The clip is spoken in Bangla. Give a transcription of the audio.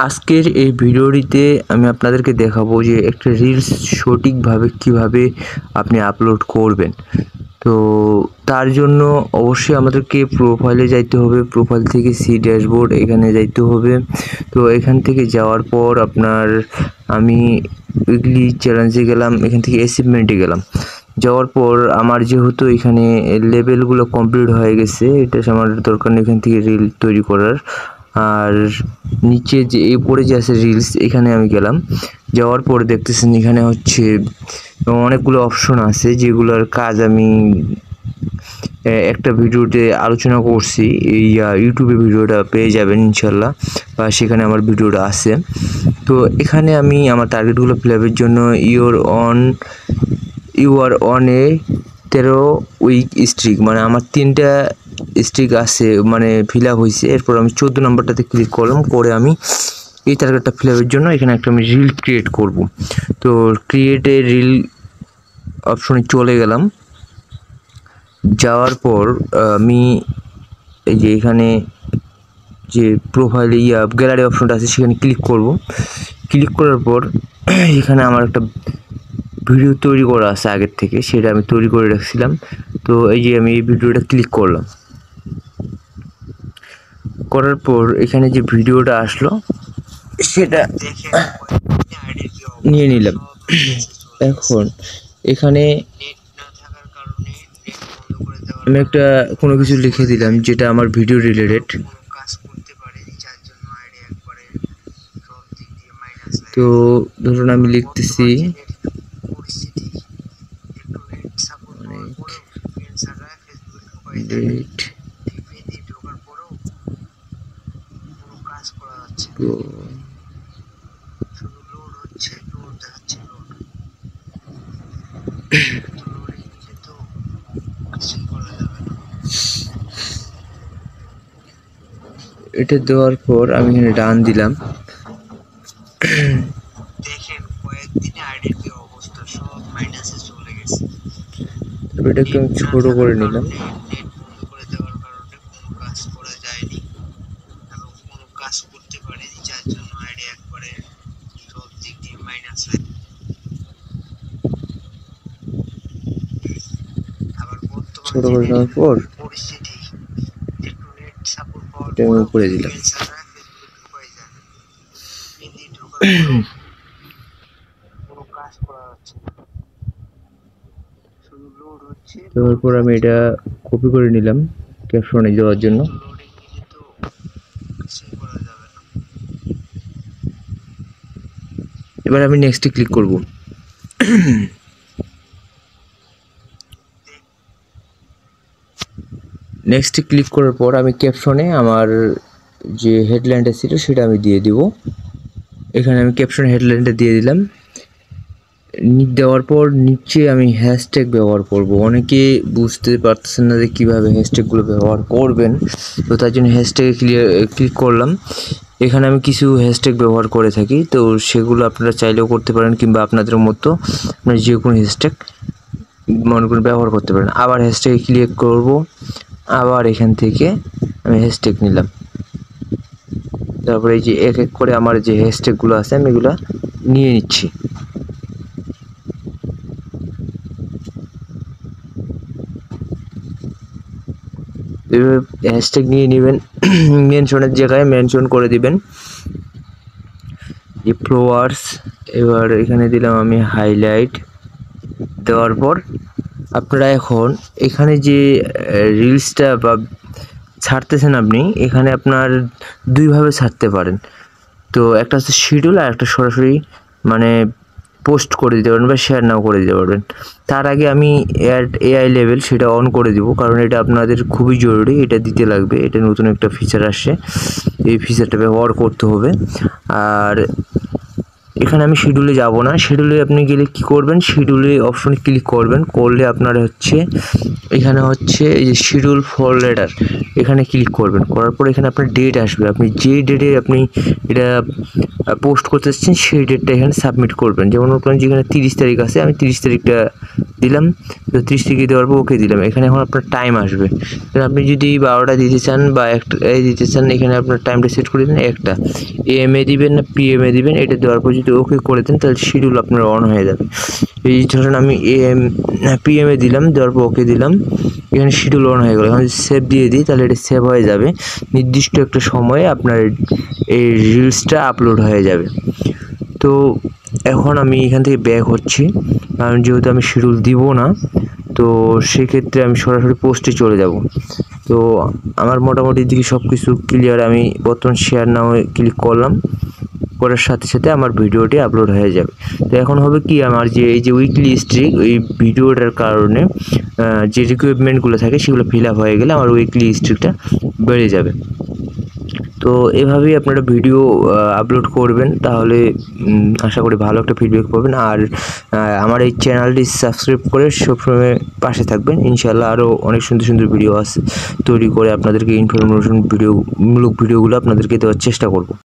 আজকের এই ভিডিওটিতে আমি আপনাদেরকে দেখাবো যে একটা রিলস সঠিকভাবে কিভাবে আপনি আপলোড করবেন। তো তার জন্য অবশ্যই আমাদেরকে প্রোফাইলে যাইতে হবে। প্রোফাইল থেকে সি ড্যাশবোর্ড এখানে যাইতে হবে। তো এখান থেকে যাওয়ার পর আমি উইকলি চ্যালেঞ্জে গেলাম, এখান থেকে অ্যাচিভমেন্টে গেলাম। যাওয়ার পর আমার যেহেতু এখানে লেভেলগুলো কমপ্লিট হয়ে গেছে, এটা আমার দরকার নেই এখান থেকে রিল তৈরি করার। আর নিচে যে উপরে যে আছে রিলস, এখানে আমি গেলাম। যাওয়ার পর দেখতেছেন এখানে হচ্ছে অনেকগুলো অপশন আছে যেগুলোর কাজ আমি একটা ভিডিওতে আলোচনা করছি। এই ইউটিউবে ভিডিওটা পেয়ে যাবেন ইনশাল্লাহ, বা সেখানে আমার ভিডিওটা আছে। তো এখানে আমি আমার টার্গেটগুলো ফিল আপের জন্য you are on a 13 week streak, মানে আমার 3টা স্ট্রিক আছে, মানে ফিল আপ হয়েছে। এরপর আমি 14 নম্বরটাতে ক্লিক করলাম, করে আমি এই টার্গেটটা ফিল আপের জন্য এখানে একটা আমি রিল ক্রিয়েট করব। তো ক্রিয়েটে রিল অপশনে চলে গেলাম। যাওয়ার পর আমি এই যে এখানে যে প্রোফাইলে গ্যালারি অপশনটা আছে সেখানে ক্লিক করব। ক্লিক করার পর এখানে আমার একটা ভিডিও তৈরি করা আছে আগের থেকে, সেটা আমি তৈরি করে রাখছিলাম। তো এই যে আমি এই ভিডিওটা ক্লিক করলাম, করার পর এখানে যে ভিডিওটা আসলো সেটা নিয়ে নিলাম। এখন এখানে আমি একটা কোনো কিছু লিখে দিলাম যেটা আমার ভিডিও রিলেটেড। তো ধরুন আমি লিখতেছি এটা দেওয়ার পর আমি এখানে ডান দিলাম। দেখেন কয়েকদিনে আইডির কি অবস্থা, সব মাইনাসে চলে গেছে। এটাকে আমি ছোট করে নিলাম। নেট বন্ধ করে দেওয়ার কারণে কোনো কাজ করা যায়নি এবং কোনো কাজ করতে পারিনি, যার জন্য আইডি একবারে সব দিক দিয়ে মাইনাস হয়ে। আবার ছোট করে নেওয়ার পর পরিস্থিতি একটু নেট সাপোর্ট পাওয়ার এটা আমি উপরে দিলাম। কোনো কাজ করা যাচ্ছে না, শুধু লোড হচ্ছে। দেওয়ার পর আমি এটা কপি করে নিলাম ক্যাপশনে দেওয়ার জন্য। লোডিং নিলে তো কিছুই করা যাবে না। এবার আমি নেক্সটে ক্লিক করব। নেক্সটে ক্লিক করার পর আমি ক্যাপশনে আমার যে হেডলাইনটা ছিল সেটা আমি দিয়ে দিব। এখানে আমি ক্যাপশন হেডলাইনটা দিয়ে দিলাম। দেওয়ার পর নিচে আমি হ্যাশট্যাগ ব্যবহার করব। অনেকে বুঝতে পারতেছেন না যে কীভাবে হ্যাশট্যাগুলো ব্যবহার করবেন, তো তার জন্য হ্যাশট্যাগে ক্লিক করলাম। এখানে আমি কিছু হ্যাশট্যাগ ব্যবহার করে থাকি, তো সেগুলো আপনারা চাইলেও করতে পারেন, কিংবা আপনাদের মতো আপনারা যে কোনো হ্যাশট্যাগ মনে করে ব্যবহার করতে পারেন। আবার হ্যাশট্যাগে ক্লিক করব, আবার এখান থেকে আমি হ্যাশট্যাগ নিলাম। তারপরে এই যে এক এক করে আমার যে হ্যাশট্যাগুলো আছে আমি এগুলো নিয়ে নিচ্ছি। হ্যাশট্যাগ নিয়ে নেবেন, মেনশনের জায়গায় মেনশন করে দিবেন যে ফলোয়ার্স। এবার এখানে দিলাম আমি হাইলাইট। দেওয়ার পর আপনারা এখন এখানে যে রিলসটা বা ছাড়তেছেন আপনি, এখানে আপনার দুইভাবে ছাড়তে পারেন। তো একটা হচ্ছে শিডিউল, আর একটা সরাসরি মানে পোস্ট করে দিতে পারবেন বা শেয়ার নাও করে দিতে পারবেন। তার আগে আমি এআই লেভেল সেটা অন করে দিব, কারণ এটা আপনাদের খুবই জরুরি, এটা দিতে লাগবে। এটা নতুন একটা ফিচার আসছে, এই ফিচারটা ব্যবহার করতে হবে। আর এখানে আমি শিডিউলে যাব না। শিডিউলে আপনি গেলে কি করবেন, শিডিউলে অপশনে ক্লিক করবেন, করলে আপনার হচ্ছে এখানে হচ্ছে এই যে শিডিউল ফর লেটার, এখানে ক্লিক করবেন। করার পর এখানে আপনার ডেট আসবে, আপনি যে ডেটে আপনি এটা পোস্ট করতে চাচ্ছেন সেই ডেটটা এখানে সাবমিট করবেন। যেমন আপনার যেখানে 30 তারিখ আছে, আমি 30 তারিখটা দিলাম, তো 30 তারিখে দেওয়ার পর ওকে দিলাম। এখানে এখন আপনার টাইম আসবে, আপনি যদি 12টা দিতে চান বা 1টা দিতে চান, এখানে আপনার টাইমটা সেট করে দেন 1টা। AM এ দিবেন না PM এ দিবেন, এটা দেওয়ার পর যদি ওকে করে দেন তাহলে শিডিউল আপনার অন হয়ে যাবে। এই ধরেন আমি PM এ দিলাম, দেওয়ার পর ওকে দিলাম, এখানে শিডিউল অন হয়ে গেল। এখন যদি সেভ দিয়ে দিই তাহলে এটা সেভ হয়ে যাবে, নির্দিষ্ট একটা সময়ে আপনার এই রিলসটা আপলোড হয়ে যাবে। তো এখন আমি এখান থেকে ব্যাক হচ্ছি, কারণ যেহেতু আমি শিডিউল দিব না, তো সেক্ষেত্রে আমি সরাসরি পোস্টে চলে যাব। তো আমার মোটামুটি দিকে সব কিছু ক্লিয়ার। আমি বর্তমান শেয়ার নাও ক্লিক করলাম, করার সাথে সাথে আমার ভিডিওটি আপলোড হয়ে যাবে। তো এখন হবে কি, আমার যে এই যে উইকলি স্ট্রিক, ওই ভিডিওটার কারণে যে রিকোয়ারমেন্টগুলো থাকে সেগুলো ফিল আপ হয়ে গেলে আমার উইকলি স্ট্রিকটা বেড়ে যাবে। তো এভাবেই আপনারা ভিডিও আপলোড করবেন, তাহলে আশা করি ভালো একটা ফিডব্যাক পাবেন। আর আমার এই চ্যানেলটি সাবস্ক্রাইব করে সবসময় পাশে থাকবেন। ইনশাআল্লাহ আরও অনেক সুন্দর সুন্দর ভিডিও আছে তৈরি করে আপনাদেরকে ইনফরমেশন ভিডিওমূলক ভিডিওগুলো আপনাদেরকে দেওয়ার চেষ্টা করব।